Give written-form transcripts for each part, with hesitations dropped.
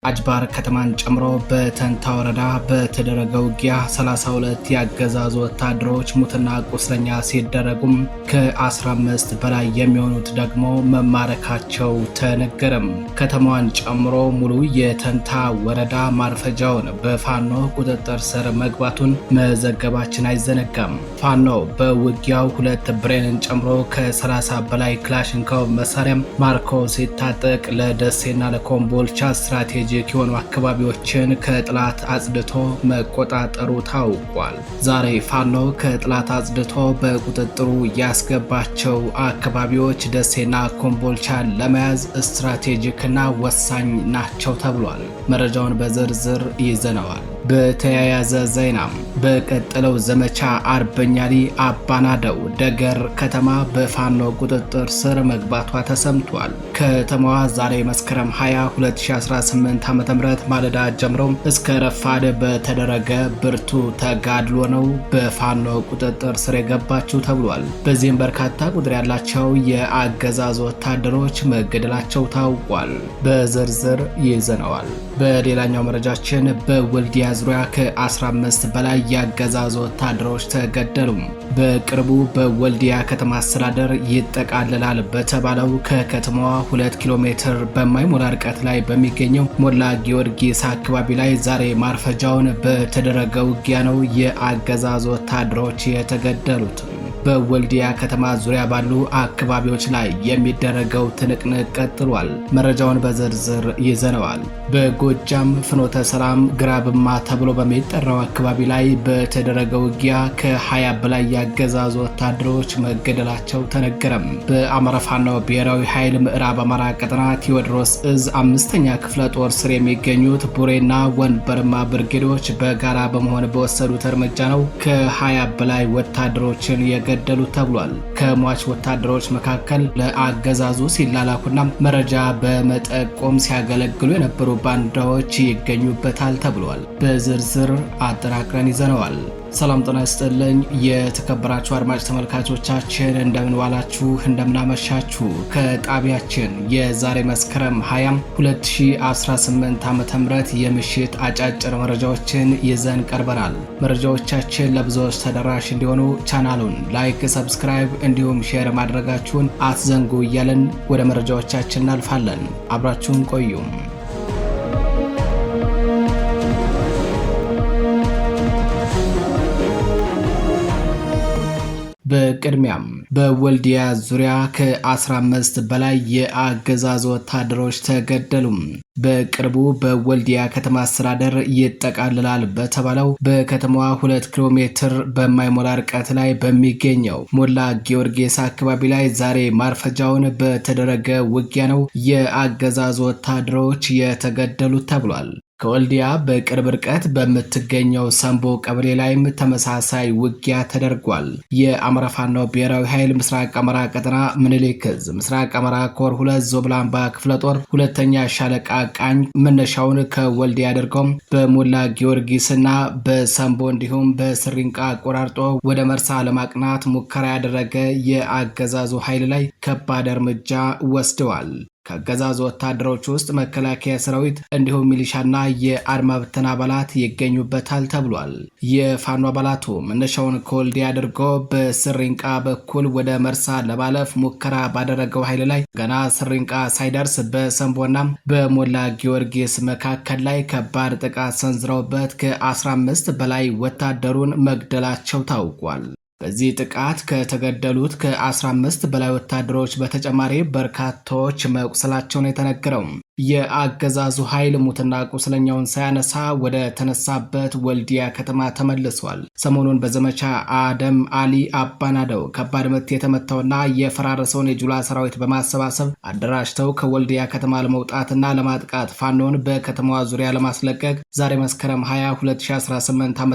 አጅባር ከተማን ጨምሮ በተንታ ወረዳ በተደረገው ውጊያ 32 ያገዛዙ ወታደሮች ሙትና ቁስለኛ ሲደረጉም ከ15 በላይ የሚሆኑት ደግሞ መማረካቸው ተነገረም። ከተማዋን ጨምሮ ሙሉ የተንታ ወረዳ ማርፈጃውን በፋኖ ቁጥጥር ስር መግባቱን መዘገባችን አይዘነጋም። ፋኖ በውጊያው 2 ብሬንን ጨምሮ ከ30 በላይ ክላሽንኮቭ መሳሪያም ማርኮ ሲታጠቅ ለደሴና ለኮምቦልቻ ስትራቴጂ የሆኑ አካባቢዎችን ከጥላት አጽድቶ መቆጣጠሩ ታውቋል። ዛሬ ፋኖ ከጥላት አጽድቶ በቁጥጥሩ ያስገባቸው አካባቢዎች ደሴና ኮምቦልቻን ለመያዝ ስትራቴጂክና ወሳኝ ናቸው ተብሏል። መረጃውን በዝርዝር ይዘነዋል። በተያያዘ ዜና በቀጠለው ዘመቻ አርበኛ ሊ አባናደው ደገር ከተማ በፋኖ ቁጥጥር ስር መግባቷ ተሰምቷል። ከተማዋ ዛሬ መስከረም 20 2018 ዓ.ም ማለዳ ጀምሮ እስከ ረፋድ በተደረገ ብርቱ ተጋድሎ ነው በፋኖ ቁጥጥር ስር የገባችው ተብሏል። በዚህም በርካታ ቁጥር ያላቸው የአገዛዝ ወታደሮች መገደላቸው ታውቋል። በዝርዝር ይዘነዋል። በሌላኛው መረጃችን በወልዲያ ዙሪያ ከ15 በላይ ያገዛዙ ወታደሮች ተገደሉ። በቅርቡ በወልዲያ ከተማ አስተዳደር ይጠቃልላል በተባለው ከከተማዋ 2 ኪሎ ሜትር በማይሞላ ርቀት ላይ በሚገኘው ሞላ ጊዮርጊስ አካባቢ ላይ ዛሬ ማርፈጃውን በተደረገ ውጊያ ነው የአገዛዙ ወታደሮች የተገደሉት። በወልዲያ ከተማ ዙሪያ ባሉ አካባቢዎች ላይ የሚደረገው ትንቅንቅ ቀጥሏል። መረጃውን በዝርዝር ይዘነዋል። በጎጃም ፍኖተ ሰላም ግራብማ ተብሎ በሚጠራው አካባቢ ላይ በተደረገው ውጊያ ከ20 በላይ ያገዛዙ ወታደሮች መገደላቸው ተነገረም። በአማራ ፋኖ ብሔራዊ ኃይል ምዕራብ አማራ ቀጠና ቴዎድሮስ እዝ 5ኛ ክፍለ ጦር ስር የሚገኙት ቡሬና ወንበርማ ብርጌዶች በጋራ በመሆን በወሰዱት እርምጃ ነው ከ20 በላይ ወታደሮችን የገደሉት ተብሏል። ከሟች ወታደሮች መካከል ለአገዛዙ ሲላላኩና መረጃ በመጠቆም ሲያገለግሉ የነበሩ ባንዳዎች ይገኙበታል ተብሏል። በዝርዝር አጠናቅረን ይዘነዋል። ሰላም ጤና ይስጥልኝ የተከበራችሁ አድማጭ ተመልካቾቻችን እንደምን ዋላችሁ እንደምን አመሻችሁ። ከጣቢያችን የዛሬ መስከረም 20 2018 ዓ.ም የምሽት አጫጭር መረጃዎችን ይዘን ቀርበናል። መረጃዎቻችን ለብዙዎች ተደራሽ እንዲሆኑ ቻናሉን ላይክ፣ ሰብስክራይብ እንዲሁም ሼር ማድረጋችሁን አትዘንጉ እያለን ወደ መረጃዎቻችን እናልፋለን። አብራችሁን ቆዩም። በቅድሚያም በወልዲያ ዙሪያ ከ15 በላይ የአገዛዝ ወታደሮች ተገደሉ። በቅርቡ በወልዲያ ከተማ አስተዳደር ይጠቃልላል በተባለው በከተማዋ 2 ኪሎ ሜትር በማይሞላ ርቀት ላይ በሚገኘው ሞላ ጊዮርጊስ አካባቢ ላይ ዛሬ ማርፈጃውን በተደረገ ውጊያ ነው የአገዛዝ ወታደሮች የተገደሉት ተብሏል። ከወልዲያ በቅርብ ርቀት በምትገኘው ሰንቦ ቀበሌ ላይም ተመሳሳይ ውጊያ ተደርጓል። የአማራ ፋኖ ብሔራዊ ኃይል ምስራቅ አማራ ቀጠና ምኒልክ ዕዝ ምስራቅ አማራ ኮር 2 ዞብላምባ ክፍለ ጦር 2ኛ ሻለቃ ቃኝ መነሻውን ከወልዲያ አድርገው በሞላ ጊዮርጊስና በሰንቦ እንዲሁም በስሪንቃ አቆራርጦ ወደ መርሳ ለማቅናት ሙከራ ያደረገ የአገዛዙ ኃይል ላይ ከባድ እርምጃ ወስደዋል። ከአገዛዙ ወታደሮች ውስጥ መከላከያ ሰራዊት እንዲሁም ሚሊሻና የአድማ ብተና አባላት ይገኙበታል ተብሏል። የፋኖ አባላቱ መነሻውን ከወልዲያ አድርጎ በስሪንቃ በኩል ወደ መርሳ ለማለፍ ሙከራ ባደረገው ኃይል ላይ ገና ስሪንቃ ሳይደርስ በሰንቦና በሞላ ጊዮርጊስ መካከል ላይ ከባድ ጥቃት ሰንዝረውበት ከ15 በላይ ወታደሩን መግደላቸው ታውቋል። በዚህ ጥቃት ከተገደሉት ከ15 በላይ ወታደሮች በተጨማሪ በርካታዎች መቁሰላቸውን የተነገረው የአገዛዙ ኃይል ሙትና ቁስለኛውን ሳያነሳ ወደ ተነሳበት ወልዲያ ከተማ ተመልሷል። ሰሞኑን በዘመቻ አደም አሊ አባናደው ከባድ ምት የተመታውና የፈራረሰውን የጁላ ሰራዊት በማሰባሰብ አደራጅተው ከወልዲያ ከተማ ለመውጣትና ለማጥቃት ፋኖን በከተማዋ ዙሪያ ለማስለቀቅ ዛሬ መስከረም 20 2018 ዓ.ም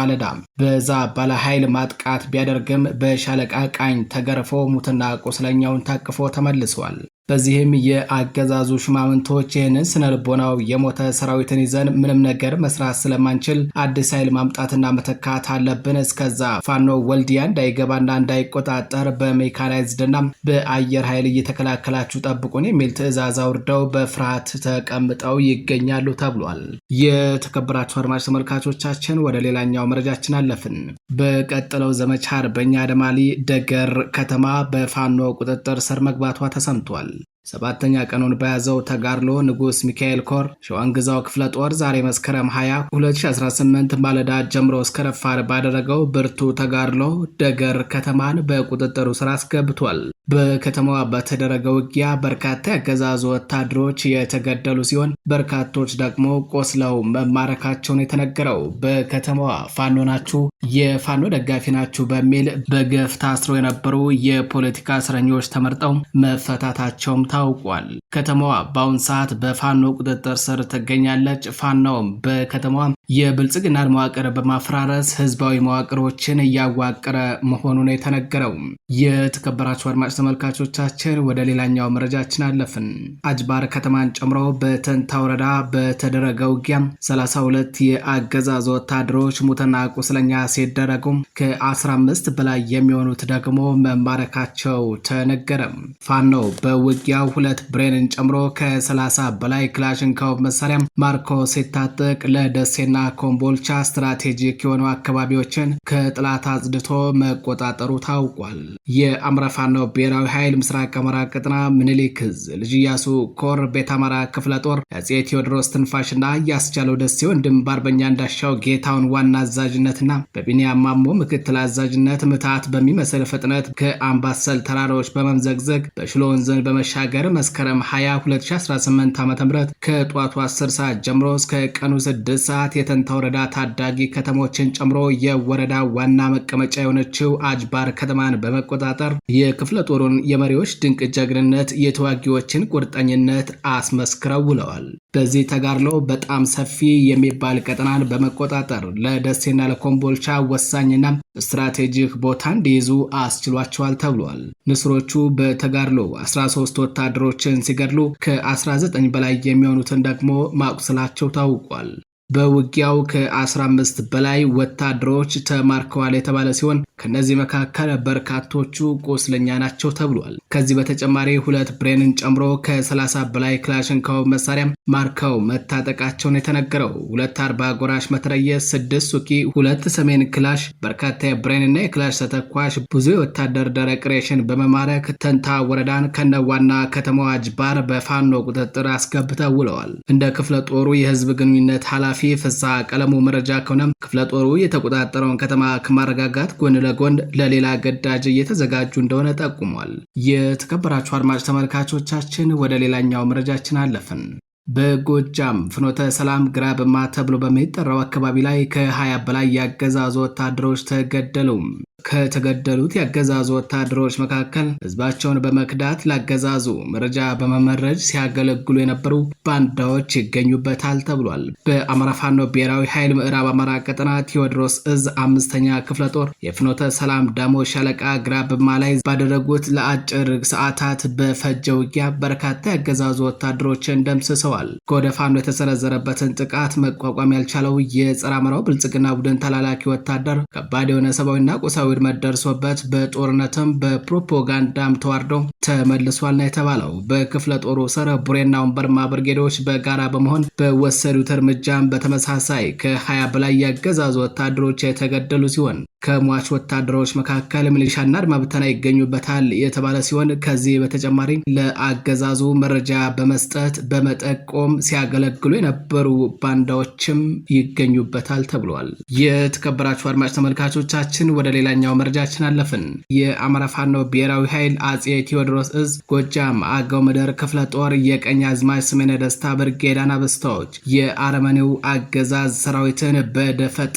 ማለዳ በዛ ባለ ኃይል ማጥቃት ቢያደርግም በሻለቃ ቃኝ ተገርፎ ሙትና ቁስለኛውን ታቅፎ ተመልሷል። በዚህም የአገዛዙ ሽማምንቶች ይህንን ስነልቦናው የሞተ ሰራዊትን ይዘን ምንም ነገር መስራት ስለማንችል አዲስ ኃይል ማምጣትና መተካት አለብን፣ እስከዛ ፋኖ ወልዲያ እንዳይገባና እንዳይቆጣጠር በሜካናይዝድና በአየር ኃይል እየተከላከላችሁ ጠብቁን የሚል ትዕዛዝ አውርደው በፍርሃት ተቀምጠው ይገኛሉ ተብሏል። የተከበራችሁ አድማጭ ተመልካቾቻችን ወደ ሌላኛው መረጃችን አለፍን። በቀጠለው ዘመቻ አርበኛ አደማሊ ደገር ከተማ በፋኖ ቁጥጥር ስር መግባቷ ተሰምቷል። ሰባተኛ ቀኑን በያዘው ተጋድሎ ንጉስ ሚካኤል ኮር ሸዋንግዛው ክፍለ ጦር ዛሬ መስከረም 20 2018 ማለዳ ጀምሮ እስከ ረፋድ ባደረገው ብርቱ ተጋድሎ ደገር ከተማን በቁጥጥሩ ስር አስገብቷል። በከተማዋ በተደረገው ውጊያ በርካታ ያገዛዙ ወታደሮች የተገደሉ ሲሆን በርካቶች ደግሞ ቆስለው መማረካቸውን የተነገረው በከተማዋ ፋኖ ናችሁ፣ የፋኖ ደጋፊ ናችሁ በሚል በገፍ ታስረው የነበሩ የፖለቲካ እስረኞች ተመርጠው መፈታታቸውም ታውቋል። ከተማዋ በአሁን ሰዓት በፋኖ ቁጥጥር ስር ትገኛለች። ፋኖም በከተማዋ የብልጽግናን መዋቅር በማፈራረስ ህዝባዊ መዋቅሮችን እያዋቀረ መሆኑን የተነገረው። የተከበራችሁ አድማጭ ተመልካቾቻችን ወደ ሌላኛው መረጃችን አለፍን። አጅባር ከተማን ጨምሮ በተንታ ወረዳ በተደረገ ውጊያ 32 የአገዛዝ ወታደሮች ሙትና ቁስለኛ ሲደረጉ ከ15 በላይ የሚሆኑት ደግሞ መማረካቸው ተነገረ። ፋኖ በውጊያው 2 ብሬንን ጨምሮ ከ30 በላይ ክላሽንኮቭ መሳሪያ ማርኮ ሲታጠቅ ለደሴና ኮምቦልቻ ስትራቴጂክ የሆኑ አካባቢዎችን ከጥላት አጽድቶ መቆጣጠሩ ታውቋል። የአማራ ፋኖ ብሔራዊ ኃይል ምስራቅ አማራ ቀጠና ምኒልክ ዕዝ ልጅ ኢያሱ ኮር ቤት አማራ ክፍለ ጦር አፄ ቴዎድሮስ ትንፋሽና ያስቻለው ደሴ ወንድም በአርበኛ እንዳሻው ጌታውን ዋና አዛዥነትና በቢኒያም ማሞ ምክትል አዛዥነት ምታት በሚመስል ፍጥነት ከአምባሰል ተራሮች በመምዘግዘግ በሽሎ ወንዝን በመሻገር መስከረም 20 2018 ዓ.ም ከጧቱ 10 ሰዓት ጀምሮ እስከ ቀኑ 6 ሰዓት የተንታ ወረዳ ታዳጊ ከተሞችን ጨምሮ የወረዳ ዋና መቀመጫ የሆነችው አጅባር ከተማን በመቆጣጠር የክፍለ ጦሩን የመሪዎች ድንቅ ጀግንነት፣ የተዋጊዎችን ቁርጠኝነት አስመስክረው ውለዋል። በዚህ ተጋድሎ በጣም ሰፊ የሚባል ቀጠናን በመቆጣጠር ለደሴና ለኮምቦልቻ ወሳኝና ስትራቴጂክ ቦታ እንዲይዙ አስችሏቸዋል ተብሏል። ንስሮቹ በተጋድሎ 13 ወታደሮችን ሲገድሉ ከ19 በላይ የሚሆኑትን ደግሞ ማቁሰላቸው ታውቋል። በውጊያው ከ15 በላይ ወታደሮች ተማርከዋል የተባለ ሲሆን ከነዚህ መካከል በርካቶቹ ቁስለኛ ናቸው ተብሏል። ከዚህ በተጨማሪ 2 ብሬንን ጨምሮ ከ30 በላይ ክላሽንኮቭ መሳሪያ ማርከው መታጠቃቸውን የተነገረው 2 40 ጎራሽ መትረየስ፣ 6 ሱቂ፣ 2 ሰሜን ክላሽ፣ በርካታ የብሬንና የክላሽ ተተኳሽ፣ ብዙ የወታደር ደረቅ ሬሽን በመማረክ ተንታ ወረዳን ከነዋና ከተማዋ አጅባር በፋኖ ቁጥጥር አስገብተው ውለዋል። እንደ ክፍለ ጦሩ የህዝብ ግንኙነት ኃላፊ ፍስሐ ቀለሙ መረጃ ከሆነ ክፍለ ጦሩ የተቆጣጠረውን ከተማ ከማረጋጋት ጎን ለጎን ለሌላ ግዳጅ እየተዘጋጁ እንደሆነ ጠቁሟል። የተከበራችሁ አድማጭ ተመልካቾቻችን ወደ ሌላኛው መረጃችን አለፍን። በጎጃም ፍኖተ ሰላም ግራብማ ተብሎ በሚጠራው አካባቢ ላይ ከ20 በላይ ያገዛዙ ወታደሮች ተገደሉ። ከተገደሉት ያገዛዙ ወታደሮች መካከል ህዝባቸውን በመክዳት ላገዛዙ መረጃ በመመረጅ ሲያገለግሉ የነበሩ ባንዳዎች ይገኙበታል ተብሏል። በአማራ ፋኖ ብሔራዊ ኃይል ምዕራብ አማራ ቀጠና ቴዎድሮስ ዕዝ 5ኛ ክፍለ ጦር የፍኖተ ሰላም ዳሞ ሻለቃ ግራብማ ላይ ባደረጉት ለአጭር ሰዓታት በፈጀ ውጊያ በርካታ ያገዛዙ ወታደሮችን ደምስሰዋል። ከወደ ፋኖ የተሰነዘረበትን ጥቃት መቋቋም ያልቻለው የጸረ አማራው ብልጽግና ቡድን ተላላኪ ወታደር ከባድ የሆነ ሰብአዊና ቁሳዊ ውድመት ደርሶበት በጦርነትም በፕሮፓጋንዳም ተዋርዶ ተመልሷል ነው የተባለው። በክፍለ ጦሩ ስር ቡሬና ወንበርማ ብርጌዶች በጋራ በመሆን በወሰዱት እርምጃም በተመሳሳይ ከ20 በላይ ያገዛዙ ወታደሮች የተገደሉ ሲሆን ከሟች ወታደሮች መካከል ሚሊሻና አድማ ብተና ይገኙበታል የተባለ ሲሆን ከዚህ በተጨማሪ ለአገዛዙ መረጃ በመስጠት በመጠቆም ሲያገለግሉ የነበሩ ባንዳዎችም ይገኙበታል ተብሏል። የተከበራችሁ አድማጭ ተመልካቾቻችን ወደ ሌላኛው መረጃችን አለፍን። የአማራ ፋኖ ብሔራዊ ኃይል አፄ ቴዎድሮስ ዕዝ ጎጃም አገው ምድር ክፍለ ጦር የቀኝ አዝማች ስሜነ ደስታ ብርጌድ አናብስቶች የአረመኔው አገዛዝ ሰራዊትን በደፈጣ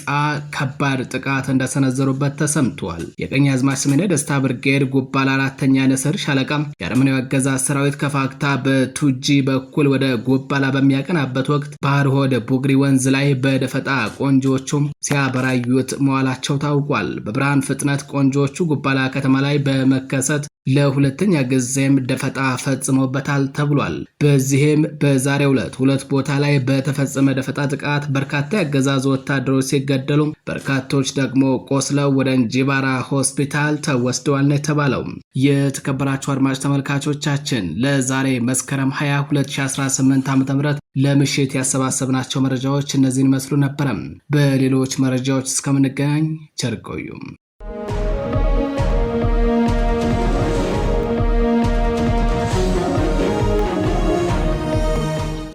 ከባድ ጥቃት እንደሰነ እንደሰነዘሩበት ተሰምቷል። የቀኝ አዝማች ስሜነ ደስታ ብርጌድ ጉባላ 4ኛ ንስር ሻለቃ የአርመኒያው አገዛዝ ሰራዊት ከፋግታ በቱጂ በኩል ወደ ጉባላ በሚያቀናበት ወቅት ባህር ሆድ ቡግሪ ወንዝ ላይ በደፈጣ ቆንጆቹም ሲያበራዩት መዋላቸው ታውቋል። በብርሃን ፍጥነት ቆንጆቹ ጉባላ ከተማ ላይ በመከሰት ለሁለተኛ ጊዜም ደፈጣ ፈጽሞበታል ተብሏል። በዚህም በዛሬው ዕለት ሁለት ቦታ ላይ በተፈጸመ ደፈጣ ጥቃት በርካታ ያገዛዙ ወታደሮች ሲገደሉ በርካቶች ደግሞ ቆስለው ወደ እንጂባራ ሆስፒታል ተወስደዋል ነው የተባለው። የተከበራችሁ አድማጭ ተመልካቾቻችን ለዛሬ መስከረም 20 2018 ዓ.ም ለምሽት ያሰባሰብናቸው መረጃዎች እነዚህን መስሉ ነበር። በሌሎች መረጃዎች እስከምንገናኝ ቸር ቆዩ።